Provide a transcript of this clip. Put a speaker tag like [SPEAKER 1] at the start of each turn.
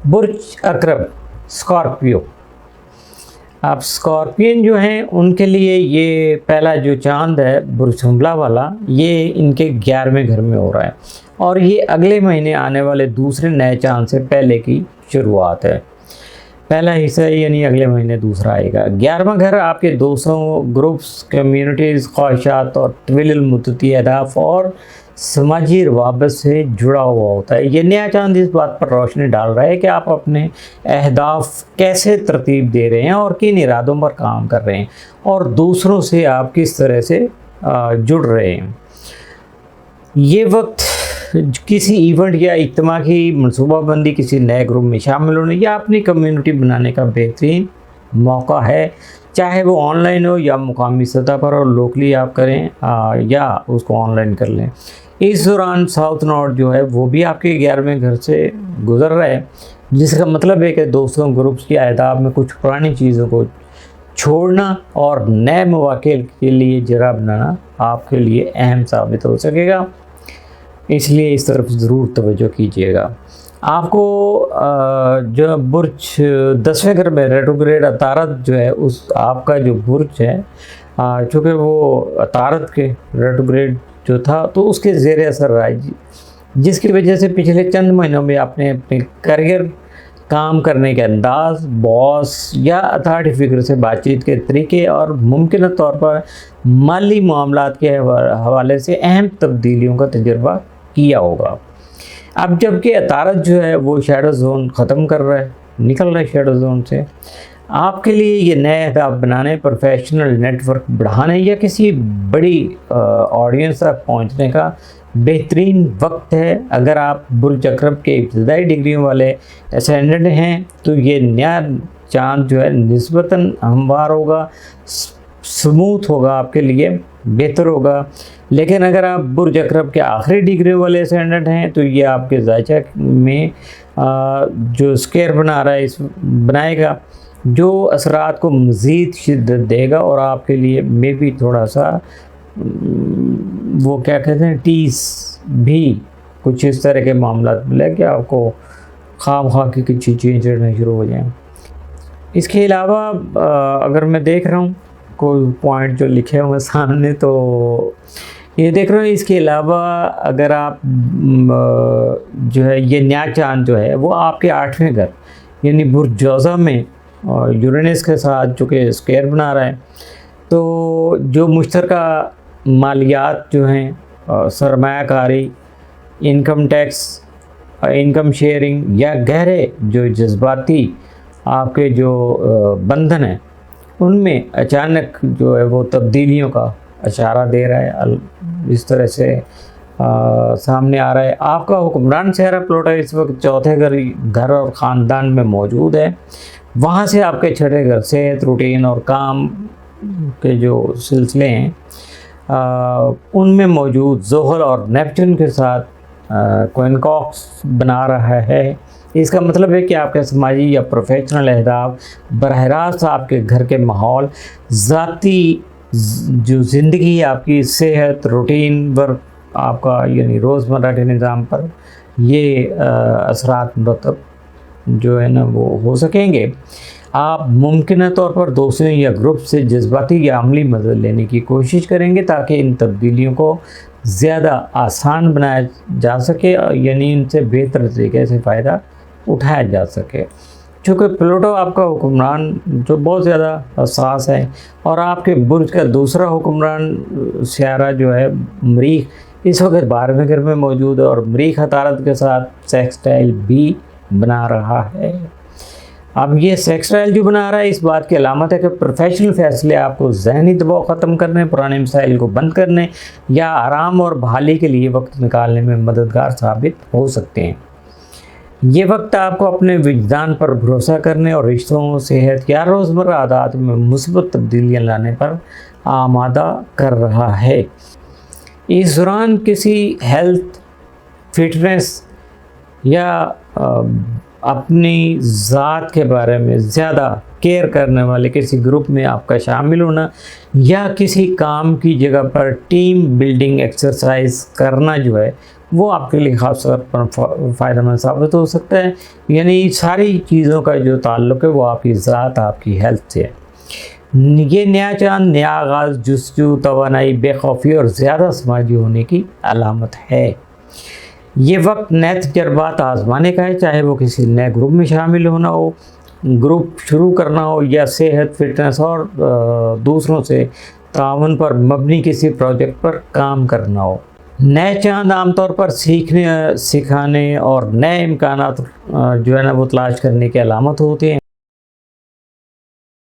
[SPEAKER 1] बुर्ज अकरब Scorpio. अब scorpion जो हैं उनके लिए ये पहला जो चांद है बुर्ज हमला वाला, ये इनके 11वें घर में हो रहा है और ये अगले महीने आने वाले दूसरे नए चांद से पहले की शुरुआत है। पहला हिस्सा यानी अगले महीने दूसरा आएगा। 11वां घर आपके दोस्तों, ग्रुप्स, कम्युनिटीज़, ख्वाहिशात और तवील मुद्दती अहदाफ और समाजी रवाबत से जुड़ा हुआ होता है। ये नया चांद इस बात पर रोशनी डाल रहा है कि आप अपने अहदाफ कैसे तरतीब दे रहे हैं और किन इरादों पर काम कर रहे हैं और दूसरों से आप किस तरह से जुड़ रहे हैं। ये वक्त किसी इवेंट या इज्तिमा की मनसूबाबंदी, किसी नए ग्रुप में शामिल होने या अपनी कम्युनिटी बनाने का बेहतरीन मौका है, चाहे वो ऑनलाइन हो या मुकामी सतह पर, और लोकली आप करें या उसको ऑनलाइन कर लें। इस दौरान साउथ नॉर्थ जो है वो भी आपके 11वें घर से गुजर रहा है, जिसका मतलब है कि दोस्तों, ग्रुप्स की अहदाफ में कुछ पुरानी चीज़ों को छोड़ना और नए मौके के लिए जगह बनाना आपके लिए अहम साबित हो सकेगा, इसलिए इस तरफ ज़रूर तवज्जो कीजिएगा। आपको जो बुर्ज 10वें घर में रेट्रोग्रेड अतारत जो है, उस आपका जो बुर्ज है चूँकि वो अतारत के रेट्रोग्रेड जो था तो उसके ज़ेर असर रहा है, जिसकी वजह से पिछले चंद महीनों में आपने अपने करियर, काम करने के अंदाज, बॉस या अथॉरिटी फिगर से बातचीत के तरीके और मुमकिन तौर पर माली मामलात के हवाले से अहम तब्दीलियों का तजुर्बा किया होगा। अब जबकि अतारत जो है वो शैडो जोन ख़त्म कर रहा है, निकल रहा है शैडो जोन से, आपके लिए ये नए अहदाफ बनाने, प्रोफेशनल नेटवर्क बढ़ाने या किसी बड़ी ऑडियंस तक पहुंचने का बेहतरीन वक्त है। अगर आप बुर्ज अकरब के इब्तदाई डिग्रियों वाले असेंडेंट हैं तो ये नया चांद जो है निस्बतन हमवार होगा, स्मूथ होगा, आपके लिए बेहतर होगा। लेकिन अगर आप बुर्ज अकरब के आखिरी डिग्री वाले असेंडेंट हैं तो ये आपके जायचा में जो स्केयर बना रहा है इस बनाएगा, जो असरात को मज़ीद शिद्दत देगा और आपके लिए मे भी थोड़ा सा वो क्या कहते हैं टीस भी कुछ इस तरह के मामला मिले कि आपको खाम खा की कुछ चीज़ें चढ़ना शुरू हो जाएं। इसके अलावा अगर मैं देख रहा हूँ कोई पॉइंट जो लिखे हुए सामने तो ये देख रहा हूँ, इसके अलावा अगर आप जो है ये नया चांद जो है वो आपके 8वें घर यानी बुर्ज जोज़ा में और यूरेनस के साथ जो कि स्क्वायर बना रहा है, तो जो मुश्तरका मालियात जो हैं, सरमायाकारी, इनकम टैक्स, इनकम शेयरिंग या गहरे जो जज्बाती आपके जो बंधन हैं, उनमें अचानक जो है वो तब्दीलियों का इशारा दे रहा है। इस तरह से सामने आ रहा है। आपका हुक्मरान सहरा प्लूटो इस वक्त 4थे घर और ख़ानदान में मौजूद है। वहाँ से आपके 6ठे घर सेहत, रूटीन और काम के जो सिलसिले हैं उनमें मौजूद ज़ोहर और नेपच्यून के साथ क्विंकॉक्स बना रहा है। इसका मतलब है कि आपके समाजी या प्रोफेशनल अहदाफ बरह रास्त आपके घर के माहौल, ज़ाती जो ज़िंदगी, आपकी सेहत, रूटीन वर्क, आपका यानी रोज़मर्रा के निज़ाम पर ये असरात मुरतब जो है ना वो हो सकेंगे। आप मुमकिन तौर पर दोस्तों या ग्रुप से जज्बाती या अमली मदद लेने की कोशिश करेंगे ताकि इन तब्दीलियों को ज़्यादा आसान बनाया जा सके, यानी इनसे बेहतर तरीके से फ़ायदा उठाया जा सके। चूँकि प्लूटो आपका हुक्मरान जो बहुत ज़्यादा हसास है और आपके बुर्ज का दूसरा हुक्मरान सियारा जो है मरीख इस वक्त 12वें घर में मौजूद है और मरीख अतारत के साथ सेक्सटाइल भी बना रहा है। अब ये सेक्सटाइल जो बना रहा है इस बात की अलामत है कि प्रोफेशनल फ़ैसले आपको ज़हनी दबाव ख़त्म करने, पुराने मसाइल को बंद करने या आराम और बहाली के लिए वक्त निकालने में मददगार साबित हो सकते हैं। ये वक्त आपको अपने विजदान पर भरोसा करने और रिश्तों, सेहत या रोज़मर्रा आदत में मुस्बत तब्दीलियाँ लाने पर आमादा कर रहा है। इस दौरान किसी हेल्थ, फिटनेस या अपनी ज़ात के बारे में ज़्यादा केयर करने वाले किसी ग्रुप में आपका शामिल होना या किसी काम की जगह पर टीम बिल्डिंग एक्सरसाइज करना जो है وہ آپ کے لیے خاص طور پر فائدہ مند ثابت ہو سکتا ہے. یعنی ساری چیزوں کا جو تعلق ہے وہ آپ کی ذات، آپ کی ہیلتھ سے ہے. یہ نیا چاند، نیا آغاز، جستجو، توانائی، بے خوفی اور زیادہ سماجی ہونے کی علامت ہے. یہ وقت نئے تجربات آزمانے کا ہے، چاہے وہ کسی نئے گروپ میں شامل ہونا ہو، گروپ شروع کرنا ہو، یا صحت، فٹنس اور دوسروں سے تعاون پر مبنی کسی پروجیکٹ پر کام کرنا ہو. نئے چاند عام طور پر سیکھنے، سکھانے اور نئے امکانات جو ہے نا وہ تلاش کرنے کی علامت ہوتے ہیں.